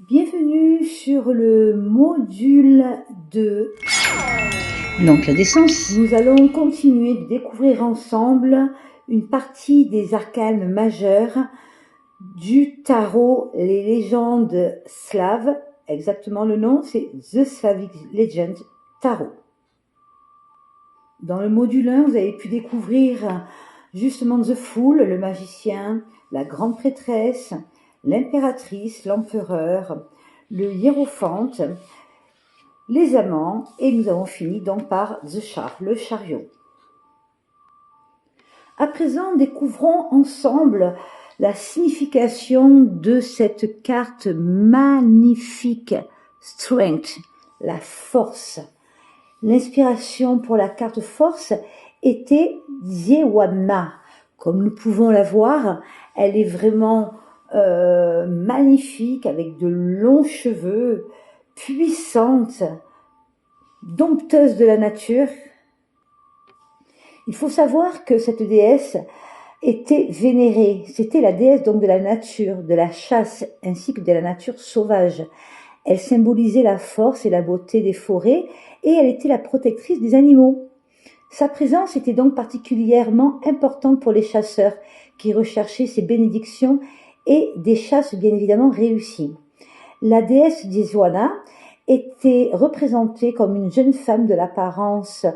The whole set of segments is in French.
Bienvenue sur le module de L'Oncle des Sens. Nous allons continuer de découvrir ensemble une partie des arcanes majeures du tarot, les légendes slaves. Exactement le nom, c'est The Slavic Legend Tarot. Dans le module 1, vous avez pu découvrir justement The Fool, le magicien, la grande prêtresse, l'impératrice, l'empereur, le hiérophante, les amants, et nous avons fini donc par The Char, le chariot. À présent, découvrons ensemble la signification de cette carte magnifique, Strength, la force. L'inspiration pour la carte force était Diewana. Comme nous pouvons la voir, elle est vraiment magnifique, avec de longs cheveux, puissante, dompteuse de la nature. Il faut savoir que cette déesse était vénérée. C'était la déesse donc de la nature, de la chasse, ainsi que de la nature sauvage. Elle symbolisait la force et la beauté des forêts et elle était la protectrice des animaux. Sa présence était donc particulièrement importante pour les chasseurs qui recherchaient ses bénédictions et des chasses bien évidemment réussies. La déesse Diewana était représentée comme une jeune femme de l'apparence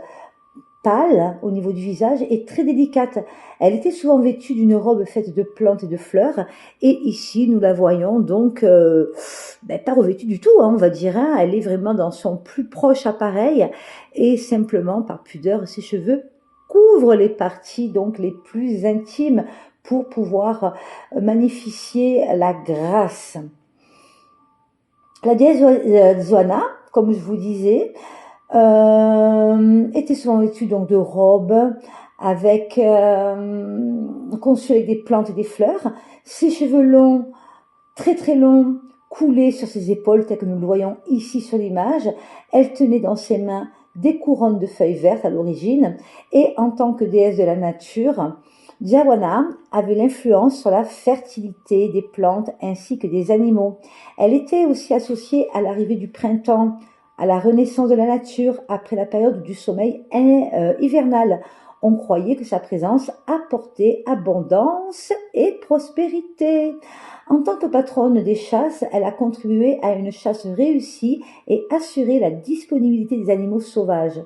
pâle au niveau du visage et très délicate. Elle était souvent vêtue d'une robe faite de plantes et de fleurs, et ici nous la voyons donc pas revêtue du tout, on va dire. Elle est vraiment dans son plus proche appareil, et simplement par pudeur ses cheveux couvrent les parties donc les plus intimes pour pouvoir magnifier la grâce. La déesse Zwana, comme je vous disais, était souvent vêtue donc de robes avec conçues avec des plantes et des fleurs. Ses cheveux longs, très très longs, coulaient sur ses épaules, tel que nous le voyons ici sur l'image. Elle tenait dans ses mains des couronnes de feuilles vertes à l'origine, et en tant que déesse de la nature, Diewana avait l'influence sur la fertilité des plantes ainsi que des animaux. Elle était aussi associée à l'arrivée du printemps, à la renaissance de la nature après la période du sommeil hivernal. On croyait que sa présence apportait abondance et prospérité. En tant que patronne des chasses, elle a contribué à une chasse réussie et assuré la disponibilité des animaux sauvages.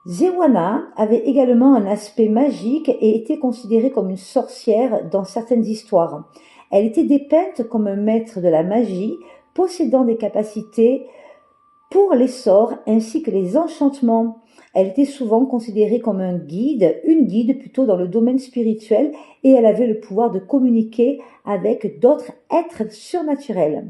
Diewana avait également un aspect magique et était considérée comme une sorcière dans certaines histoires. Elle était dépeinte comme un maître de la magie, possédant des capacités pour les sorts ainsi que les enchantements. Elle était souvent considérée comme une guide plutôt dans le domaine spirituel, et elle avait le pouvoir de communiquer avec d'autres êtres surnaturels.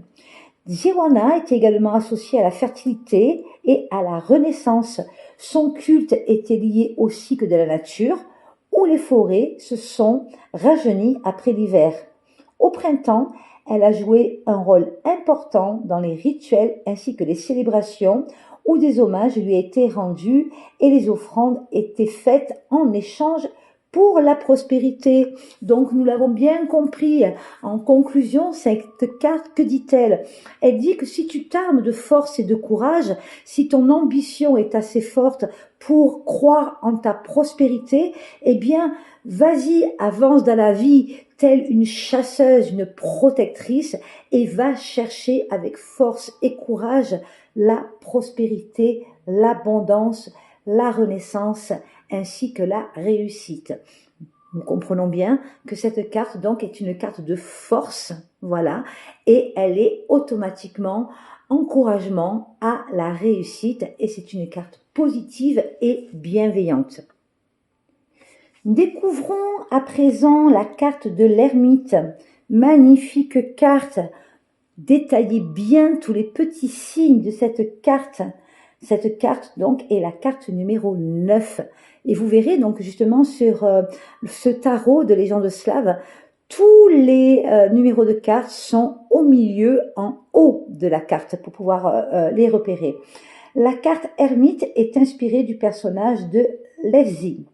Diewana était également associée à la fertilité et à la renaissance. Son culte était lié au cycle de la nature, où les forêts se sont rajeunies après l'hiver. Au printemps, elle a joué un rôle important dans les rituels ainsi que les célébrations où des hommages lui étaient rendus et les offrandes étaient faites en échange pour la prospérité. Donc nous l'avons bien compris. En conclusion, cette carte, que dit-elle? Elle dit que si tu t'armes de force et de courage, si ton ambition est assez forte pour croire en ta prospérité, eh bien, vas-y, avance dans la vie telle une chasseuse, une protectrice, et va chercher avec force et courage la prospérité, l'abondance, la renaissance, ainsi que la réussite. Nous comprenons bien que cette carte donc est une carte de force, voilà, et elle est automatiquement encouragement à la réussite, et c'est une carte positive et bienveillante. Découvrons à présent la carte de l'ermite. Magnifique carte. Détaillez bien tous les petits signes de cette carte. Cette carte donc est la carte numéro 9. Et vous verrez donc justement sur ce tarot de légende slave, tous les numéros de cartes sont au milieu, en haut de la carte, pour pouvoir les repérer. La carte ermite est inspirée du personnage de Levzi.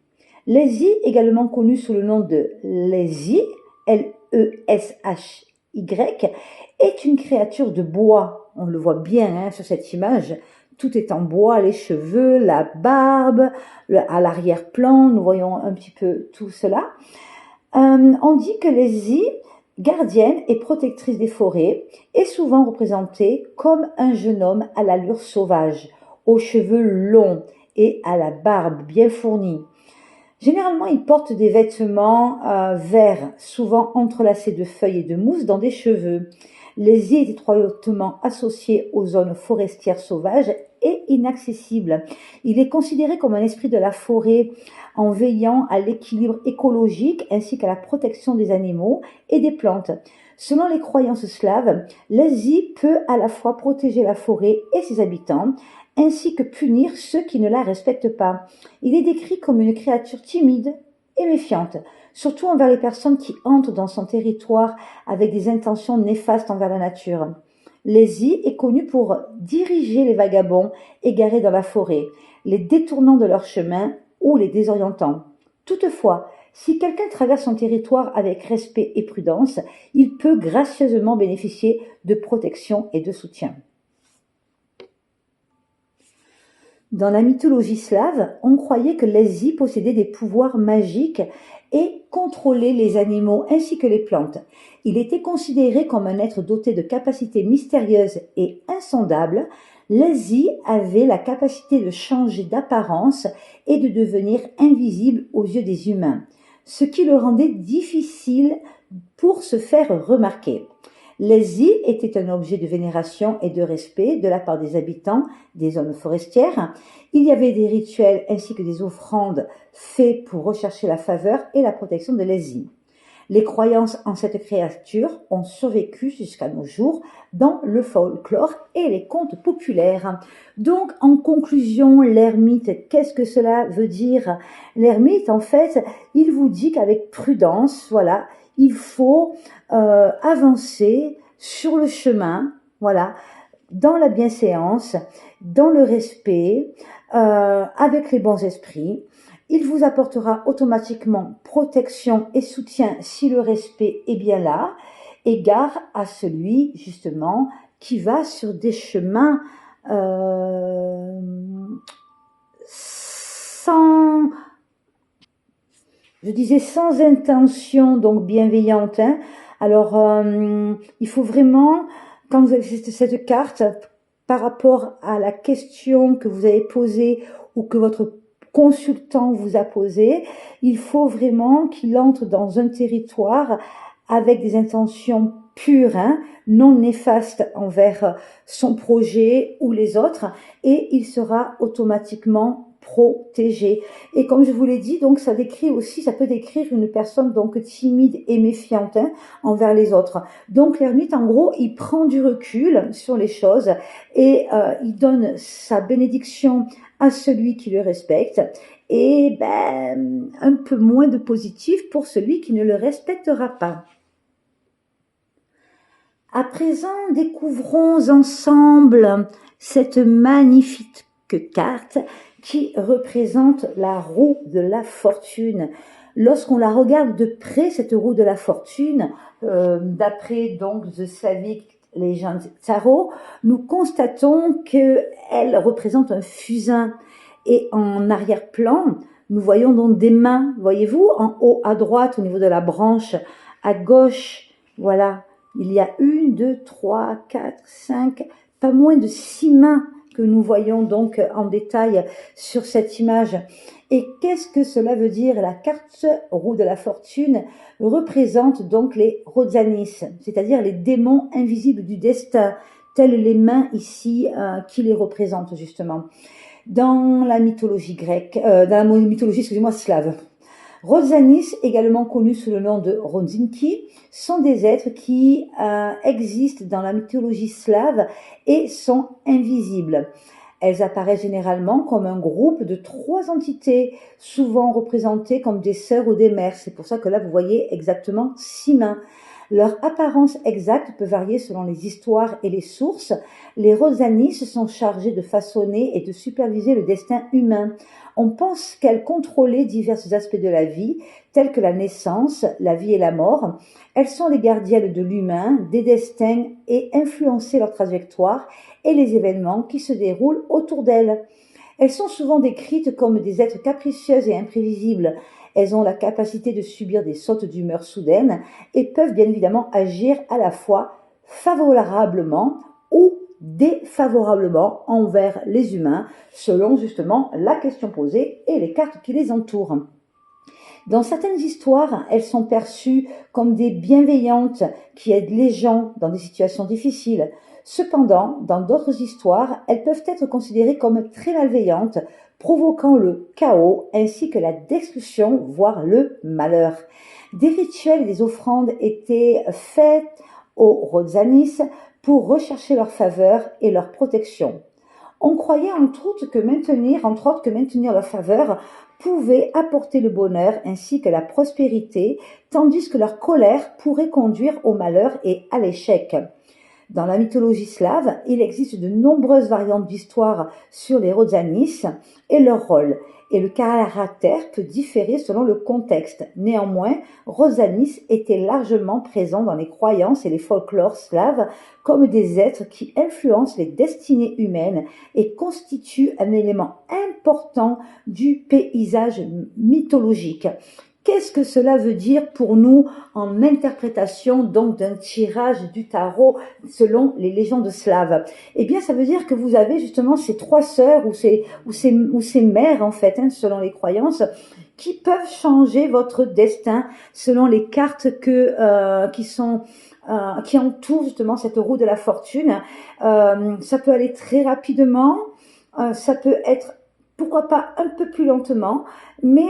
Levzi, également connu sous le nom de Lesi, Leshy, est une créature de bois. On le voit bien hein, sur cette image. Tout est en bois, les cheveux, la barbe, à l'arrière-plan, nous voyons un petit peu tout cela. On dit que Lizzie, gardienne et protectrice des forêts, est souvent représentée comme un jeune homme à l'allure sauvage, aux cheveux longs et à la barbe bien fournie. Généralement, il porte des vêtements verts, souvent entrelacés de feuilles et de mousse dans des cheveux. Lizzie est étroitement associé aux zones forestières sauvages et inaccessibles. Il est considéré comme un esprit de la forêt en veillant à l'équilibre écologique ainsi qu'à la protection des animaux et des plantes. Selon les croyances slaves, Lizzie peut à la fois protéger la forêt et ses habitants, ainsi que punir ceux qui ne la respectent pas. Il est décrit comme une créature timide et méfiante, surtout envers les personnes qui entrent dans son territoire avec des intentions néfastes envers la nature. Lizzie est connue pour diriger les vagabonds égarés dans la forêt, les détournant de leur chemin ou les désorientant. Toutefois, si quelqu'un traverse son territoire avec respect et prudence, il peut gracieusement bénéficier de protection et de soutien. Dans la mythologie slave, on croyait que Lizzie possédait des pouvoirs magiques et contrôlait les animaux ainsi que les plantes. Il était considéré comme un être doté de capacités mystérieuses et insondables. Lizzie avait la capacité de changer d'apparence et de devenir invisible aux yeux des humains, ce qui le rendait difficile pour se faire remarquer. Lizzie était un objet de vénération et de respect de la part des habitants des zones forestières. Il y avait des rituels ainsi que des offrandes faits pour rechercher la faveur et la protection de Lizzie. Les croyances en cette créature ont survécu jusqu'à nos jours dans le folklore et les contes populaires. Donc, en conclusion, l'ermite, qu'est-ce que cela veut dire? L'ermite, en fait, il vous dit qu'avec prudence, voilà, il faut avancer sur le chemin, voilà, dans la bienséance, dans le respect, avec les bons esprits. Il vous apportera automatiquement protection et soutien si le respect est bien là. Égard à celui, justement, qui va sur des chemins sans intention, donc bienveillante. Hein. Alors, il faut vraiment, quand vous avez cette carte, par rapport à la question que vous avez posée ou que votre consultant vous a posé, il faut vraiment qu'il entre dans un territoire avec des intentions pures, hein, non néfastes envers son projet ou les autres, et il sera automatiquement protégé. Et comme je vous l'ai dit, donc ça décrit aussi, ça peut décrire une personne donc timide et méfiante hein, envers les autres. Donc l'ermite, en gros, il prend du recul sur les choses et il donne sa bénédiction à celui qui le respecte et un peu moins de positif pour celui qui ne le respectera pas. À présent, découvrons ensemble cette magnifique carte qui représente la roue de la fortune. Lorsqu'on la regarde de près, cette roue de la fortune, d'après donc The Slavic Legend Tarot, nous constatons qu'elle représente un fusain. Et en arrière-plan, nous voyons donc des mains, voyez-vous, en haut à droite au niveau de la branche, à gauche, voilà, il y a 1, 2, 3, 4, 5, pas moins de 6 mains que nous voyons donc en détail sur cette image. Et qu'est-ce que cela veut dire? La carte roue de la fortune représente donc les Rosanis, c'est-à-dire les démons invisibles du destin, tels les mains ici qui les représentent justement. Dans la mythologie grecque, dans la mythologie, slave. Rosanis, également connus sous le nom de Rodzinki, sont des êtres qui existent dans la mythologie slave et sont invisibles. Elles apparaissent généralement comme un groupe de 3 entités, souvent représentées comme des sœurs ou des mères. C'est pour ça que là, vous voyez exactement 6 mains. Leur apparence exacte peut varier selon les histoires et les sources. Les Rosanis se sont chargées de façonner et de superviser le destin humain. On pense qu'elles contrôlaient divers aspects de la vie, tels que la naissance, la vie et la mort. Elles sont les gardiennes de l'humain, des destins et influencer leur trajectoire et les événements qui se déroulent autour d'elles. Elles sont souvent décrites comme des êtres capricieuses et imprévisibles. Elles ont la capacité de subir des sautes d'humeur soudaines et peuvent bien évidemment agir à la fois favorablement ou défavorablement envers les humains, selon justement la question posée et les cartes qui les entourent. Dans certaines histoires, elles sont perçues comme des bienveillantes qui aident les gens dans des situations difficiles. Cependant, dans d'autres histoires, elles peuvent être considérées comme très malveillantes, provoquant le chaos ainsi que la destruction, voire le malheur. Des rituels et des offrandes étaient faits aux Rosanis pour rechercher leur faveur et leur protection. On croyait entre autres que maintenir leur faveur pouvait apporter le bonheur ainsi que la prospérité, tandis que leur colère pourrait conduire au malheur et à l'échec. Dans la mythologie slave, il existe de nombreuses variantes d'histoires sur les Rosanis et leur rôle, et le caractère peut différer selon le contexte. Néanmoins, Rosanis était largement présent dans les croyances et les folklores slaves comme des êtres qui influencent les destinées humaines et constituent un élément important du paysage mythologique. Qu'est-ce que cela veut dire pour nous en interprétation donc d'un tirage du tarot selon les légendes slaves? Eh bien, ça veut dire que vous avez justement ces trois sœurs ou ces mères en fait, selon les croyances, qui peuvent changer votre destin selon les cartes qui entourent justement cette roue de la fortune. Ça peut aller très rapidement, ça peut être pourquoi pas un peu plus lentement, mais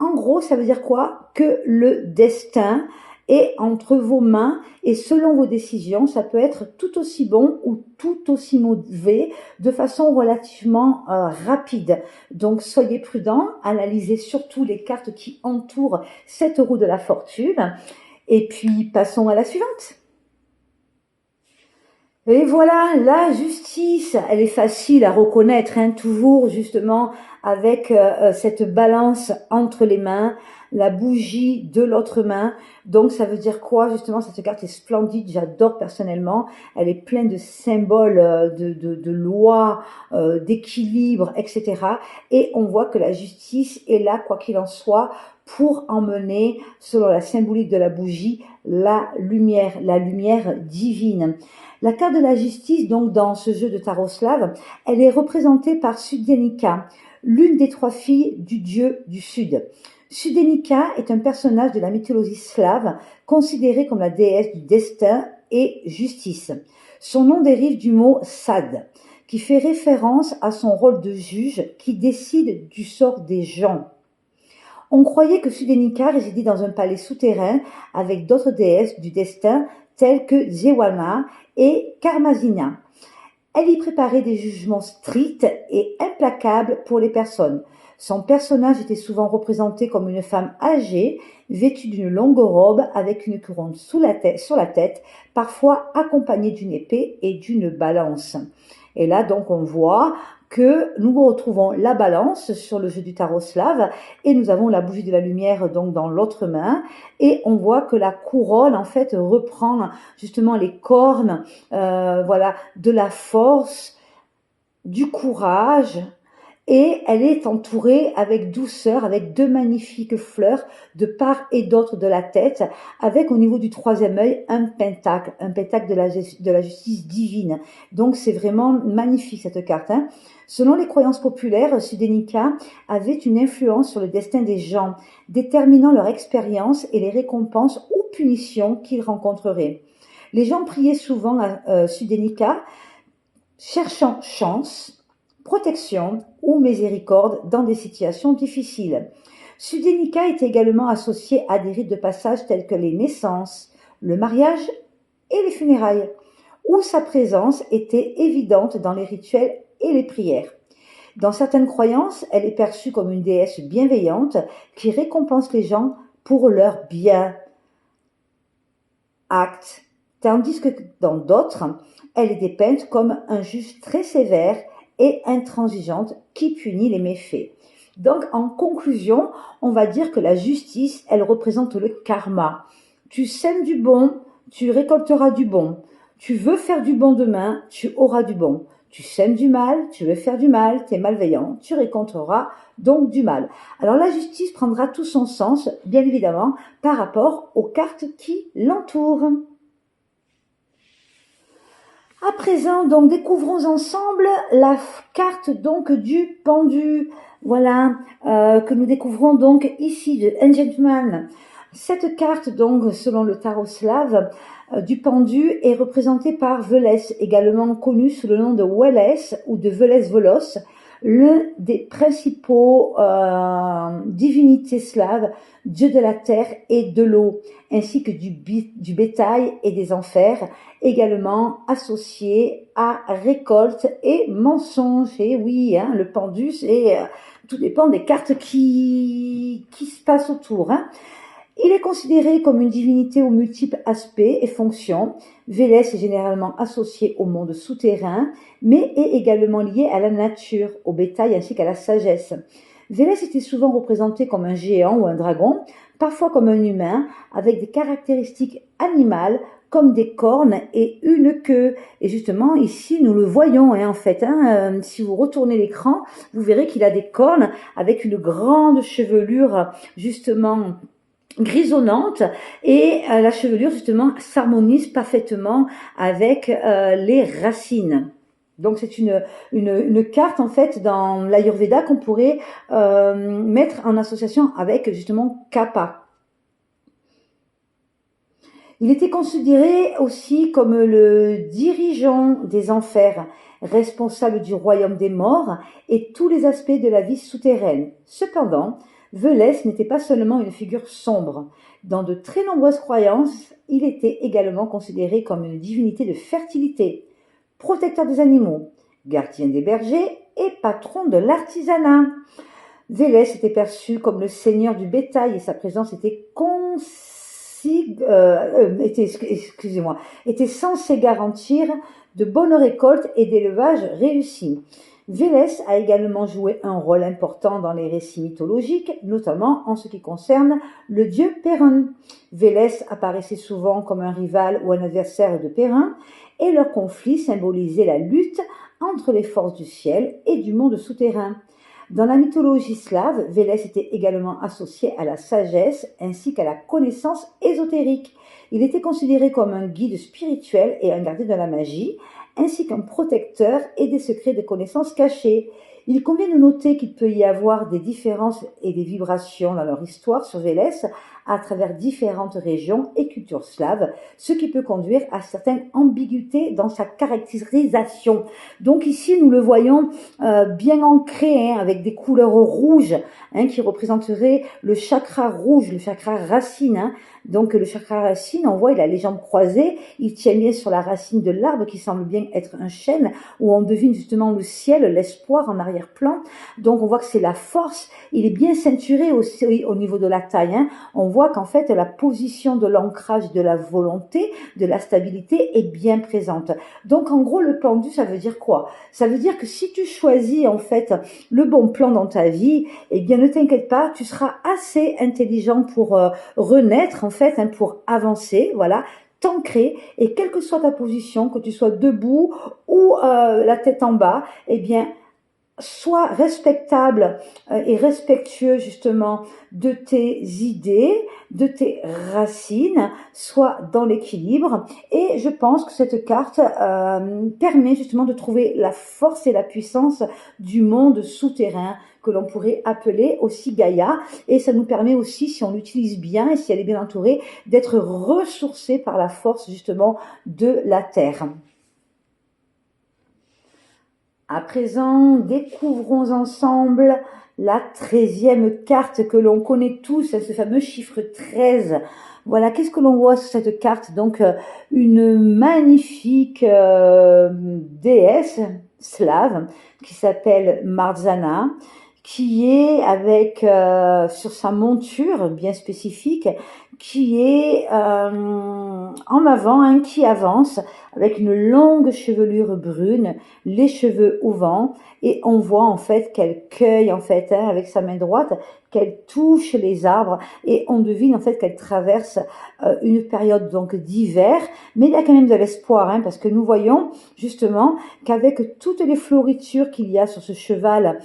en gros, ça veut dire quoi? Que le destin est entre vos mains et selon vos décisions, ça peut être tout aussi bon ou tout aussi mauvais de façon relativement rapide. Donc, soyez prudents, analysez surtout les cartes qui entourent cette roue de la fortune. Et puis, passons à la suivante. Et voilà, la justice, elle est facile à reconnaître, toujours justement avec cette balance entre les mains, la bougie de l'autre main. Donc ça veut dire quoi justement? Cette carte est splendide, j'adore personnellement. Elle est pleine de symboles, de lois, d'équilibre, etc. Et on voit que la justice est là, quoi qu'il en soit, pour emmener, selon la symbolique de la bougie, la lumière divine. La carte de la justice, donc dans ce jeu de tarot slave, elle est représentée par Studenica, l'une des trois filles du dieu du Sud. Studenica est un personnage de la mythologie slave, considéré comme la déesse du destin et justice. Son nom dérive du mot sad, qui fait référence à son rôle de juge qui décide du sort des gens. On croyait que Studenica résidait dans un palais souterrain avec d'autres déesses du destin telles que Zewana et Karmazina. Elle y préparait des jugements stricts et implacables pour les personnes. Son personnage était souvent représenté comme une femme âgée, vêtue d'une longue robe avec une couronne sur la tête, parfois accompagnée d'une épée et d'une balance. Et là, donc, on voit que nous retrouvons la balance sur le jeu du tarot slave et nous avons la bougie de la lumière donc dans l'autre main et on voit que la couronne en fait reprend justement les cornes de la force, du courage et elle est entourée avec douceur, avec deux magnifiques fleurs de part et d'autre de la tête, avec au niveau du troisième œil un pentacle de la justice divine. Donc c'est vraiment magnifique cette carte. Selon les croyances populaires, Studenica avait une influence sur le destin des gens, déterminant leur expérience et les récompenses ou punitions qu'ils rencontreraient. Les gens priaient souvent à Studenica, cherchant chance, protection ou miséricorde dans des situations difficiles. Studenica est également associée à des rites de passage tels que les naissances, le mariage et les funérailles, où sa présence était évidente dans les rituels et les prières. Dans certaines croyances, elle est perçue comme une déesse bienveillante qui récompense les gens pour leur bien. acte, tandis que dans d'autres, elle est dépeinte comme un juge très sévère et intransigeante qui punit les méfaits. Donc, en conclusion, on va dire que la justice, elle représente le karma. Tu sèmes du bon, tu récolteras du bon. Tu veux faire du bon demain, tu auras du bon. Tu sèmes du mal, tu veux faire du mal, tu es malveillant, tu récolteras donc du mal. Alors la justice prendra tout son sens, bien évidemment, par rapport aux cartes qui l'entourent. À présent, donc, découvrons ensemble la carte donc du pendu. Voilà, que nous découvrons donc ici de Enchantment. Cette carte, donc, selon le tarot slave, du pendu est représentée par Veles, également connu sous le nom de Welles ou de Veles-Volos, l'un des principaux divinités slaves, dieu de la terre et de l'eau, ainsi que du bétail et des enfers, également associé à récolte et mensonge. Et oui, hein, le pendu, tout dépend des cartes qui se passent autour. Hein. Il est considéré comme une divinité aux multiples aspects et fonctions. Vélès est généralement associé au monde souterrain, mais est également lié à la nature, au bétail ainsi qu'à la sagesse. Vélès était souvent représenté comme un géant ou un dragon, parfois comme un humain, avec des caractéristiques animales comme des cornes et une queue. Et justement, ici, nous le voyons, hein, en fait. Hein, si vous retournez l'écran, vous verrez qu'il a des cornes avec une grande chevelure, justement, grisonnante, et la chevelure justement s'harmonise parfaitement avec les racines. Donc c'est une carte en fait dans l'Ayurveda qu'on pourrait mettre en association avec justement Kappa. Il était considéré aussi comme le dirigeant des enfers, responsable du royaume des morts et tous les aspects de la vie souterraine. Cependant, Velès n'était pas seulement une figure sombre. Dans de très nombreuses croyances, il était également considéré comme une divinité de fertilité, protecteur des animaux, gardien des bergers et patron de l'artisanat. Vélès était perçu comme le seigneur du bétail et sa présence était censée garantir de bonnes récoltes et d'élevage réussis. Vélès a également joué un rôle important dans les récits mythologiques, notamment en ce qui concerne le dieu Perun. Vélès apparaissait souvent comme un rival ou un adversaire de Perun, et leur conflit symbolisait la lutte entre les forces du ciel et du monde souterrain. Dans la mythologie slave, Vélès était également associé à la sagesse ainsi qu'à la connaissance ésotérique. Il était considéré comme un guide spirituel et un gardien de la magie, ainsi qu'un protecteur et des secrets de connaissances cachées. Il convient de noter qu'il peut y avoir des différences et des vibrations dans leur histoire sur Vélès à travers différentes régions et cultures slaves, ce qui peut conduire à certaines ambiguïtés dans sa caractérisation. Donc ici, nous le voyons bien ancré, hein, avec des couleurs rouges, hein, qui représenteraient le chakra rouge, le chakra racine. Hein. Donc le chakra racine, on voit, il a les jambes croisées, il tient bien sur la racine de l'arbre qui semble bien être un chêne, où on devine justement le ciel, l'espoir en arrière-plan. Donc on voit que c'est la force, il est bien ceinturé aussi au niveau de la taille. Hein. On voit qu'en fait la position de l'ancrage de la volonté, de la stabilité est bien présente. Donc en gros le pendu, ça veut dire quoi? Ça veut dire que si tu choisis en fait le bon plan dans ta vie, eh bien ne t'inquiète pas, tu seras assez intelligent pour renaître en fait, hein, pour avancer, voilà, t'ancrer, et quelle que soit ta position, que tu sois debout ou la tête en bas, eh bien sois respectable et respectueux justement de tes idées, de tes racines, sois dans l'équilibre. Et je pense que cette carte permet justement de trouver la force et la puissance du monde souterrain que l'on pourrait appeler aussi Gaïa. Et ça nous permet aussi, si on l'utilise bien et si elle est bien entourée, d'être ressourcé par la force justement de la Terre. À présent, découvrons ensemble la 13e carte que l'on connaît tous, ce fameux chiffre 13. Voilà, qu'est-ce que l'on voit sur cette carte? Donc, une magnifique déesse slave qui s'appelle Marzana, qui est avec sur sa monture bien spécifique qui est en avant, hein, qui avance avec une longue chevelure brune, les cheveux au vent, et on voit en fait qu'elle cueille en fait, hein, avec sa main droite, qu'elle touche les arbres, et on devine en fait qu'elle traverse une période donc d'hiver, mais il y a quand même de l'espoir, hein, parce que nous voyons justement qu'avec toutes les floritures qu'il y a sur ce cheval,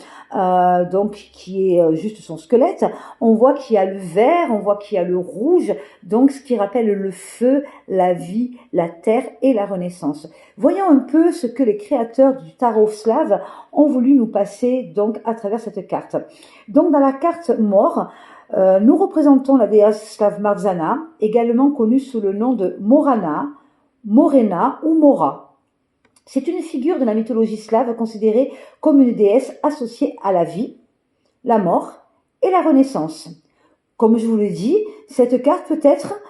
donc qui est juste son squelette, on voit qu'il y a le vert, on voit qu'il y a le rouge, donc ce qui rappelle le feu, la vie, la terre et la renaissance. Voyons un peu ce que les créateurs du tarot slave ont voulu nous passer donc à travers cette carte. Donc dans la carte mort, nous représentons la déesse slave Marzana, également connue sous le nom de Morana, Morena ou Mora. C'est une figure de la mythologie slave considérée comme une déesse associée à la vie, la mort et la renaissance. Comme je vous le dis, cette carte peut être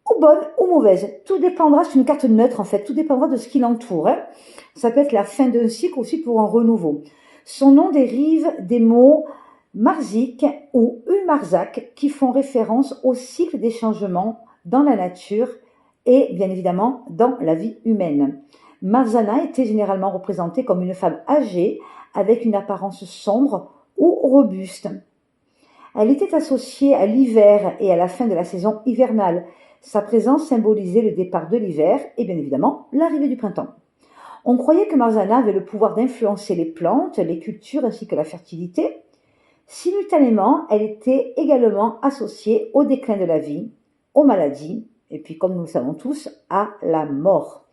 ou bonne ou mauvaise. Tout dépendra, c'est une carte neutre en fait, tout dépendra de ce qui l'entoure. Hein. Ça peut être la fin d'un cycle aussi pour un renouveau. Son nom dérive des mots marzik ou umarzak qui font référence au cycle des changements dans la nature et bien évidemment dans la vie humaine. Marzana était généralement représentée comme une femme âgée avec une apparence sombre ou robuste. Elle était associée à l'hiver et à la fin de la saison hivernale. Sa présence symbolisait le départ de l'hiver et bien évidemment l'arrivée du printemps. On croyait que Marzana avait le pouvoir d'influencer les plantes, les cultures ainsi que la fertilité. Simultanément, elle était également associée au déclin de la vie, aux maladies et puis, comme nous le savons tous, à la mort.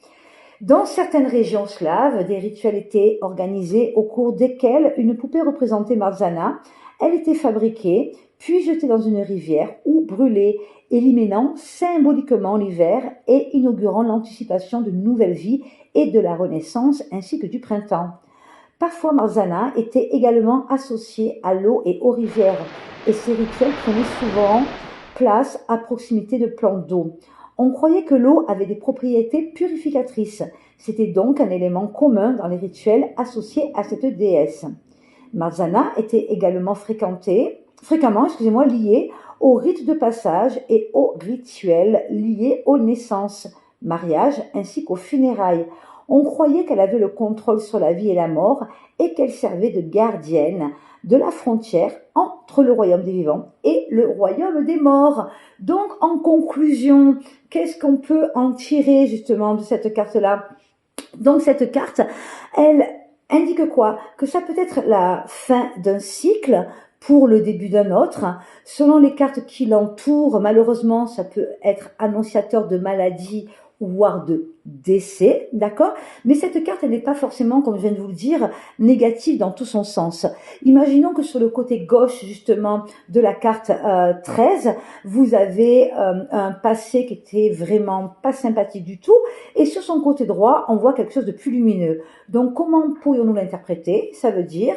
Dans certaines régions slaves, des rituels étaient organisés au cours desquels une poupée représentait Marzana. Elle était fabriquée, puis jetée dans une rivière ou brûlée, éliminant symboliquement l'hiver et inaugurant l'anticipation de nouvelles vies et de la renaissance ainsi que du printemps. Parfois, Marzana était également associée à l'eau et aux rivières, et ces rituels prenaient souvent place à proximité de plans d'eau. On croyait que l'eau avait des propriétés purificatrices. C'était donc un élément commun dans les rituels associés à cette déesse. Marzana était également fréquemment liée aux rites de passage et aux rituels liés aux naissances, mariages ainsi qu'aux funérailles. On croyait qu'elle avait le contrôle sur la vie et la mort et qu'elle servait de gardienne de la frontière entre le royaume des vivants et le royaume des morts. Donc, en conclusion, qu'est-ce qu'on peut en tirer justement de cette carte-là? Donc, cette carte, elle indique quoi? Que ça peut être la fin d'un cycle pour le début d'un autre. Selon les cartes qui l'entourent, malheureusement, ça peut être annonciateur de maladie voire de décès, d'accord? Mais cette carte, elle n'est pas forcément, comme je viens de vous le dire, négative dans tout son sens. Imaginons que sur le côté gauche, justement, de la carte 13, vous avez un passé qui était vraiment pas sympathique du tout, et sur son côté droit, on voit quelque chose de plus lumineux. Donc, comment pourrions-nous l'interpréter? Ça veut dire,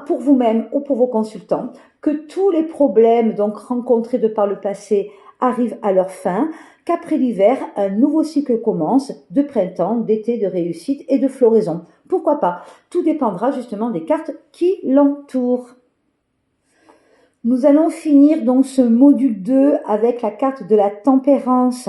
pour vous-même ou pour vos consultants, que tous les problèmes donc rencontrés de par le passé arrivent à leur fin, qu'après l'hiver, un nouveau cycle commence, de printemps, d'été, de réussite et de floraison. Pourquoi pas? Tout dépendra justement des cartes qui l'entourent. Nous allons finir donc ce module 2 avec la carte de la tempérance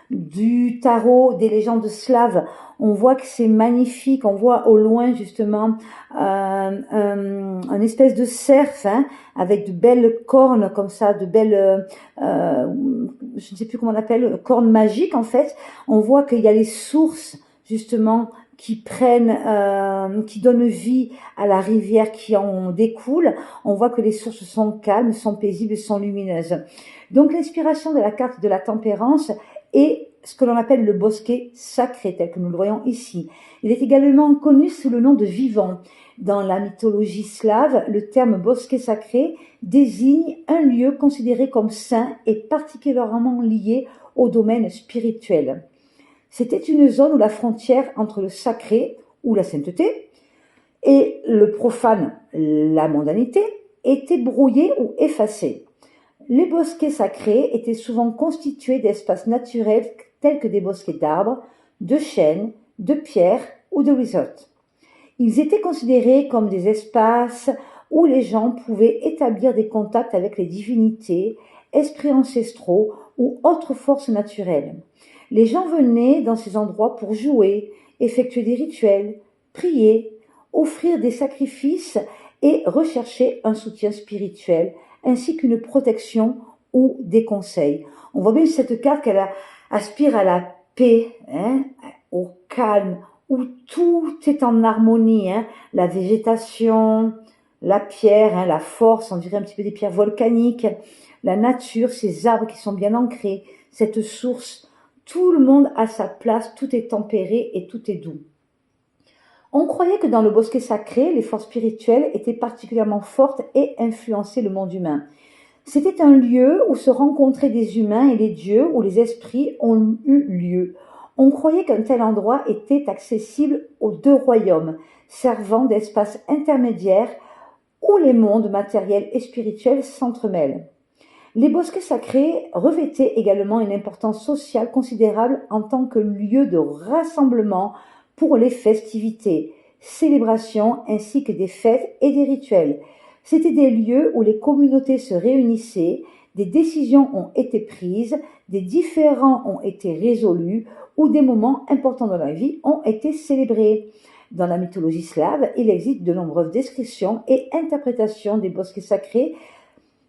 du tarot des légendes slaves. On voit que c'est magnifique, on voit au loin justement un espèce de cerf, hein, avec de belles cornes comme ça, de belles, je ne sais plus comment on appelle, cornes magiques en fait. On voit qu'il y a les sources justement qui qui donnent vie à la rivière qui en découle. On voit que les sources sont calmes, sont paisibles, sont lumineuses. Donc l'inspiration de la carte de la tempérance est ce que l'on appelle le bosquet sacré, tel que nous le voyons ici. Il est également connu sous le nom de vivant. Dans la mythologie slave, le terme bosquet sacré désigne un lieu considéré comme saint et particulièrement lié au domaine spirituel. C'était une zone où la frontière entre le sacré ou la sainteté et le profane, la mondanité, était brouillée ou effacée. Les bosquets sacrés étaient souvent constitués d'espaces naturels tels que des bosquets d'arbres, de chênes, de pierres ou de resorts. Ils étaient considérés comme des espaces où les gens pouvaient établir des contacts avec les divinités, esprits ancestraux ou autres forces naturelles. Les gens venaient dans ces endroits pour jouer, effectuer des rituels, prier, offrir des sacrifices et rechercher un soutien spirituel ainsi qu'une protection ou des conseils. On voit bien sur cette carte qu'elle aspire à la paix, hein, au calme, où tout est en harmonie, hein, la végétation, la pierre, hein, la force, on dirait un petit peu des pierres volcaniques, la nature, ces arbres qui sont bien ancrés, cette source, tout le monde a sa place, tout est tempéré et tout est doux. On croyait que dans le bosquet sacré, les forces spirituelles étaient particulièrement fortes et influençaient le monde humain. C'était un lieu où se rencontraient des humains et les dieux, où les esprits ont eu lieu. On croyait qu'un tel endroit était accessible aux deux royaumes, servant d'espace intermédiaire où les mondes matériels et spirituels s'entremêlent. Les bosquets sacrés revêtaient également une importance sociale considérable en tant que lieu de rassemblement pour les festivités, célébrations ainsi que des fêtes et des rituels. C'étaient des lieux où les communautés se réunissaient, des décisions ont été prises, des différends ont été résolus ou des moments importants dans la vie ont été célébrés. Dans la mythologie slave, il existe de nombreuses descriptions et interprétations des bosquets sacrés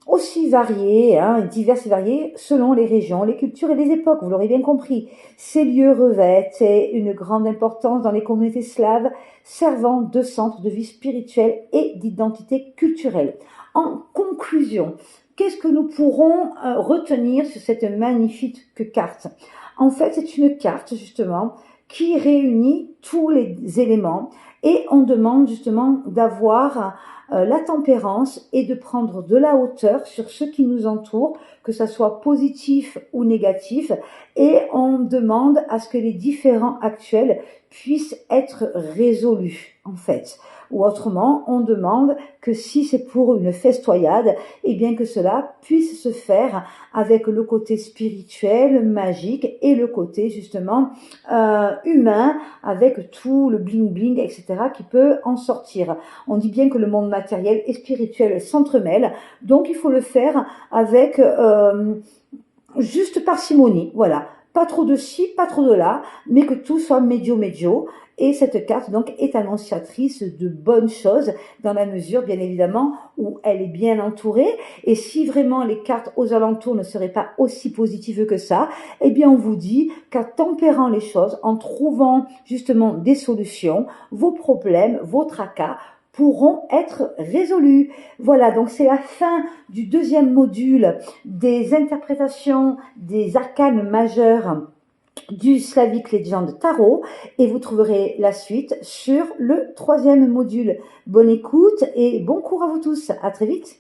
aussi variés, hein, diverses et variés selon les régions, les cultures et les époques, vous l'aurez bien compris. Ces lieux revêtent une grande importance dans les communautés slaves, servant de centre de vie spirituelle et d'identité culturelle. En conclusion, qu'est-ce que nous pourrons retenir sur cette magnifique carte? En fait, c'est une carte justement qui réunit tous les éléments et on demande justement d'avoir la tempérance et de prendre de la hauteur sur ce qui nous entoure, que ça soit positif ou négatif, et on demande à ce que les différends actuels puissent être résolus, en fait. Ou autrement, on demande que si c'est pour une festoyade, eh bien que cela puisse se faire avec le côté spirituel, magique, et le côté justement humain, avec tout le bling-bling, etc., qui peut en sortir. On dit bien que le monde matériel et spirituel s'entremêlent, donc il faut le faire avec juste parcimonie, voilà. Pas trop de ci, pas trop de là, mais que tout soit médio-médio. Et cette carte, donc, est annonciatrice de bonnes choses, dans la mesure, bien évidemment, où elle est bien entourée. Et si vraiment les cartes aux alentours ne seraient pas aussi positives que ça, eh bien, on vous dit qu'en tempérant les choses, en trouvant justement des solutions, vos problèmes, vos tracas, pourront être résolus. Voilà, donc c'est la fin du deuxième module des interprétations des arcanes majeurs du Slavic Legend Tarot et vous trouverez la suite sur le troisième module. Bonne écoute et bon cours à vous tous. À très vite.